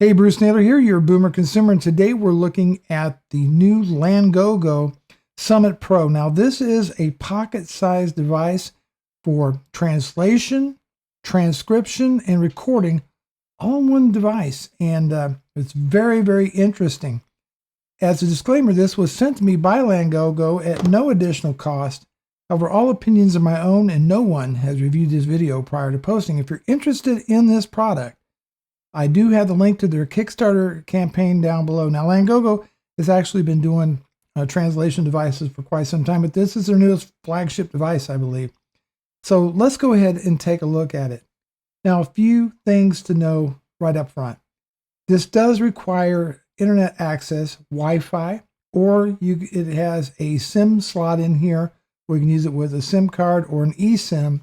Hey, Bruce Naylor here, your Boomer Consumer, and today we're looking at the new Langogo Summit Pro. Now, this is a pocket-sized device for translation, transcription, and recording all in one device, and it's very, very interesting. As a disclaimer, this was sent to me by Langogo at no additional cost. However, all opinions are my own, and no one has reviewed this video prior to posting. If you're interested in this product, I do have the link to their Kickstarter campaign down below. Now, Langogo has actually been doing translation devices for quite some time, but this is their newest flagship device, I believe. So let's go ahead and take a look at it. Now, a few things to know right up front. This does require internet access, Wi-Fi, or it has a SIM slot in here where you can use it with a SIM card or an eSIM.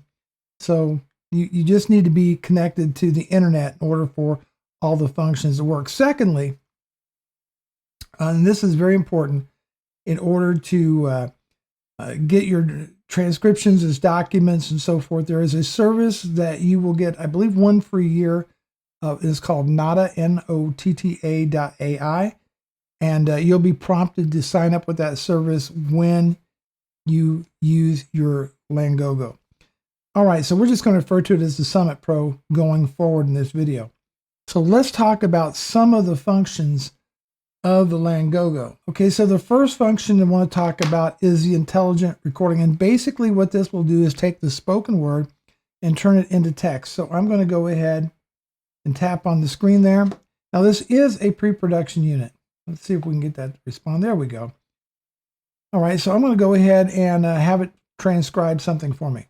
So you just need to be connected to the internet in order for all the functions to work. Secondly, and this is very important, in order to get your transcriptions as documents and so forth, there is a service that you will get, I believe, one free year. It's called notta, notta.ai, and you'll be prompted to sign up with that service when you use your Langogo. All right, so we're just going to refer to it as the Summit Pro going forward in this video. So let's talk about some of the functions of the Langogo. Okay, so the first function I want to talk about is the intelligent recording. And basically what this will do is take the spoken word and turn it into text. So I'm going to go ahead and tap on the screen there. Now this is a pre-production unit. Let's see if we can get that to respond. There we go. All right, so I'm going to go ahead and have it transcribe something for me.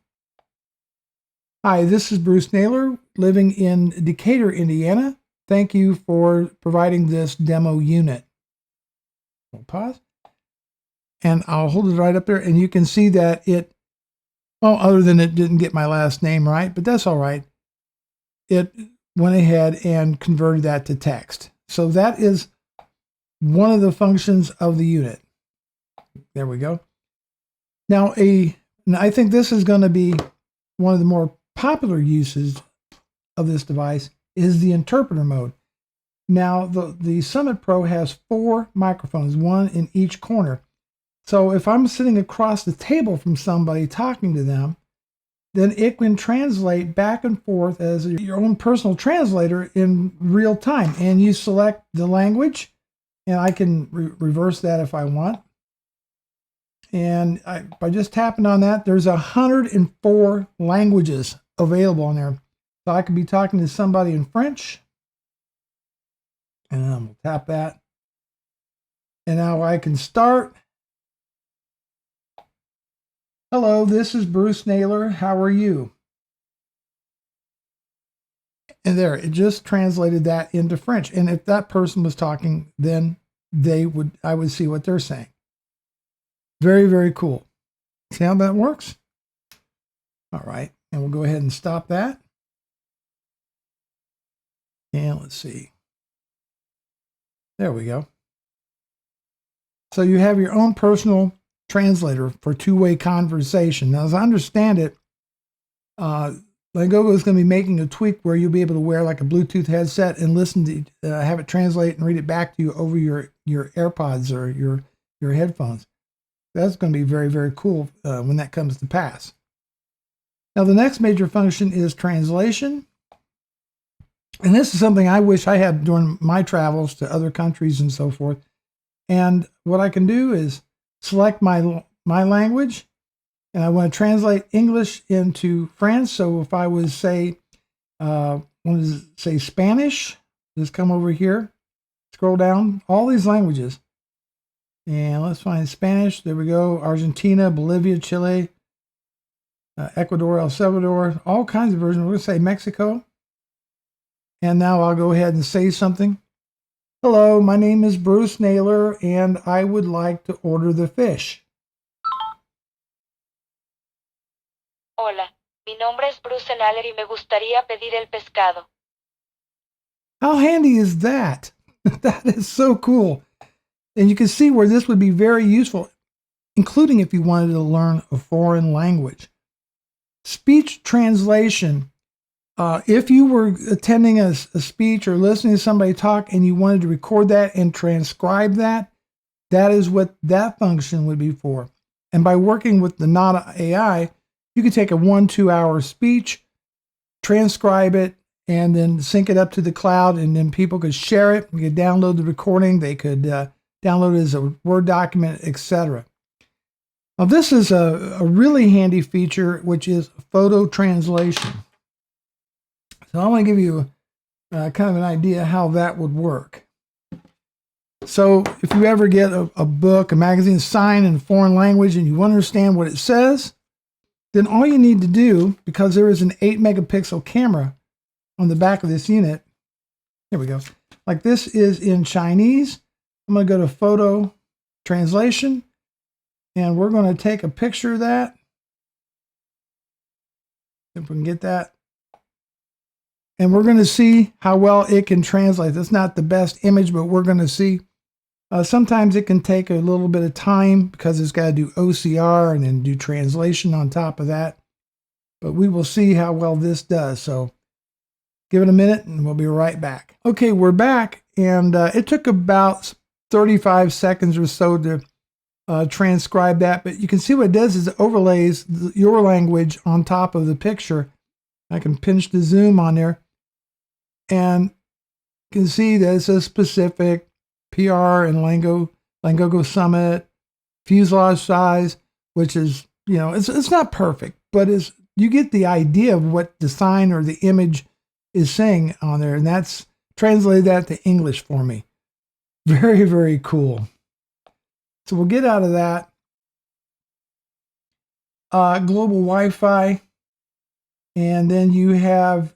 Hi, this is Bruce Naylor, living in Decatur, Indiana. Thank you for providing this demo unit. We'll pause. And I'll hold it right up there, and you can see that it, well, other than it didn't get my last name right, but that's all right. It went ahead and converted that to text. So that is one of the functions of the unit. There we go. Now, I think this is going to be one of the more popular uses of this device is the interpreter mode. Now, the Summit Pro has 4 microphones, one in each corner. So if I'm sitting across the table from somebody talking to them, then it can translate back and forth as your own personal translator in real time. And you select the language, and I can reverse that if I want. And by just tapping on that, there's 104 languages available on there. So I could be talking to somebody in French, and then we'll tap that. And now I can start. Hello, this is Bruce Naylor. How are you? And there, it just translated that into French. And if that person was talking, then I would see what they're saying. Very, very cool. See how that works? All right, and we'll go ahead and stop that. And let's see. There we go. So you have your own personal translator for two-way conversation. Now, as I understand it, Langogo is going to be making a tweak where you'll be able to wear like a Bluetooth headset and listen to, have it translate and read it back to you over your AirPods or your headphones. That's going to be very, very cool when that comes to pass. Now, the next major function is translation. And this is something I wish I had during my travels to other countries and so forth. And what I can do is select my language, and I want to translate English into French. So if I was, say, wanted to say Spanish, just come over here, scroll down, all these languages. And let's find Spanish. There we go. Argentina, Bolivia, Chile, Ecuador, El Salvador, all kinds of versions. We're going to say Mexico. And now I'll go ahead and say something. Hello, my name is Bruce Naylor, and I would like to order the fish. Hola, mi nombre es Bruce Naylor y me gustaría pedir el pescado. How handy is that? That is so cool. And you can see where this would be very useful, including if you wanted to learn a foreign language. Speech translation If you were attending a speech or listening to somebody talk and you wanted to record that and transcribe that, that is what that function would be for. And by working with the notta.ai, you could take a 1-2 hour speech, transcribe it, and then sync it up to the cloud, and then people could share it. You could download the recording. They could download it as a Word document, etc. Now, this is a really handy feature, which is photo translation. So I want to give you kind of an idea how that would work. So if you ever get a book, a magazine signed in a foreign language and you understand what it says, then all you need to do, because there is an 8 megapixel camera on the back of this unit, here we go. Like this is in Chinese. I'm going to go to photo translation, and we're going to take a picture of that. If we can get that. And we're going to see how well it can translate. That's not the best image, but we're going to see. Sometimes it can take a little bit of time because it's got to do OCR and then do translation on top of that. But we will see how well this does. So give it a minute and we'll be right back. Okay, we're back. And it took about 35 seconds or so to transcribe that. But you can see what it does is it overlays your language on top of the picture. I can pinch the zoom on there. And you can see that it says specific, PR and Langogo Summit, fuselage size, which is, it's not perfect, but you get the idea of what the sign or the image is saying on there. And that's translated that to English for me. Very, very cool. So we'll get out of that. Global Wi-Fi. And then you have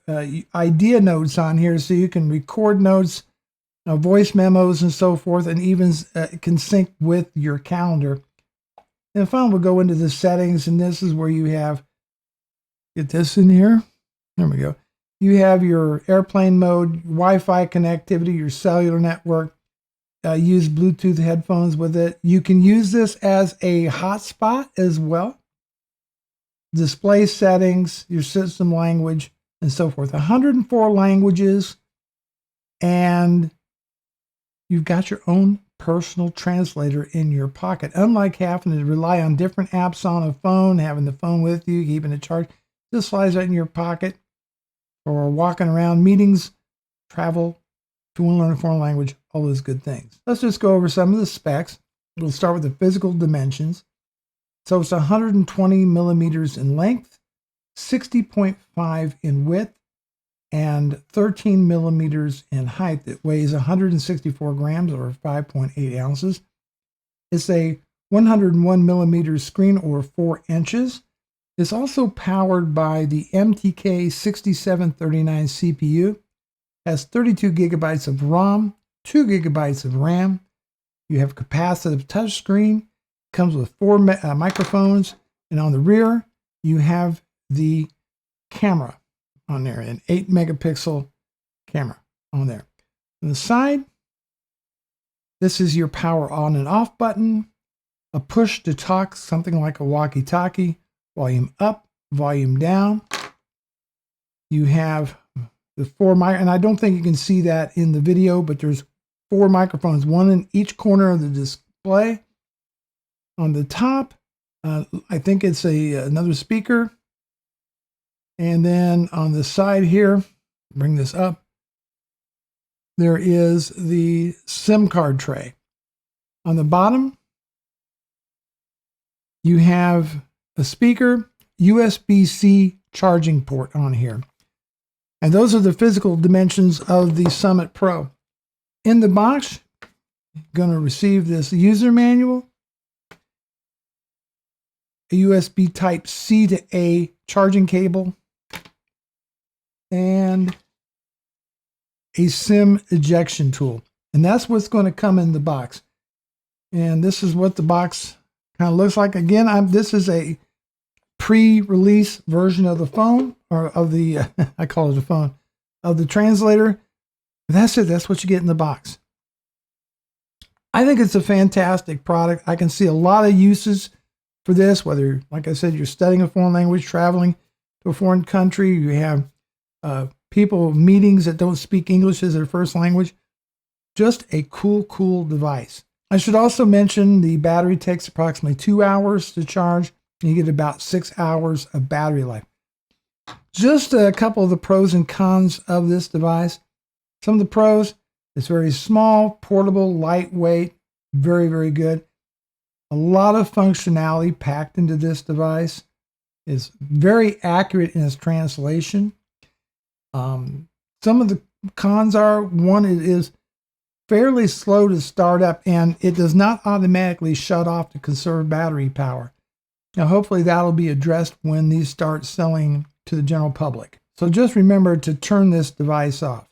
idea notes on here, so you can record notes, voice memos, and so forth, and even can sync with your calendar. And finally, we'll go into the settings, and this is where you have, get this in here. There we go. You have your airplane mode, Wi-Fi connectivity, your cellular network. Use Bluetooth headphones with it. You can use this as a hotspot as well. Display settings, your system language, and so forth. 104 languages, and you've got your own personal translator in your pocket. Unlike having to rely on different apps on a phone, having the phone with you, keeping it charged, this slides right in your pocket for walking around, meetings, travel, if you want to learn a foreign language, all those good things. Let's just go over some of the specs. We'll start with the physical dimensions. So it's 120 millimeters in length, 60.5 in width, and 13 millimeters in height. It weighs 164 grams or 5.8 ounces. It's a 101 millimeter screen or 4 inches. It's also powered by the MTK 6739 CPU. Has 32 gigabytes of ROM, 2 gigabytes of RAM. You have capacitive touchscreen. Comes with 4 microphones, and on the rear you have the camera on there, an 8 megapixel camera on there. On the side, this is your power on and off button, a push to talk, something like a walkie-talkie, volume up, volume down. You have the 4 and I don't think you can see that in the video, but there's 4 microphones, one in each corner of the display. On the top, I think it's another speaker. And then on the side here, bring this up, there is the SIM card tray. On the bottom, you have a speaker, USB-C charging port on here. And those are the physical dimensions of the Summit Pro. In the box, you're going to receive this user manual, a USB type C to A charging cable, and a SIM ejection tool. And that's what's going to come in the box. And this is what the box kind of looks like. Again, this is a pre-release version of the phone, or of the, I call it a phone, of the translator. But that's it. That's what you get in the box. I think it's a fantastic product. I can see a lot of uses for this, whether, like I said, you're studying a foreign language, traveling to a foreign country, you have people meetings that don't speak English as their first language. Just a cool device. I should also mention the battery takes approximately 2 hours to charge, and you get about 6 hours of battery life. Just a couple of the pros and cons of this device. Some of the pros: it's very small, portable, lightweight, very good. A lot of functionality packed into this device. It's very accurate in its translation. Some of the cons are, one, it is fairly slow to start up, and it does not automatically shut off to conserve battery power. Now, hopefully that'll be addressed when these start selling to the general public. So just remember to turn this device off.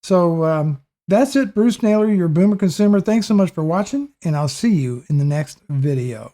So that's it. Bruce Naylor, your Boomer Consumer. Thanks so much for watching, and I'll see you in the next video.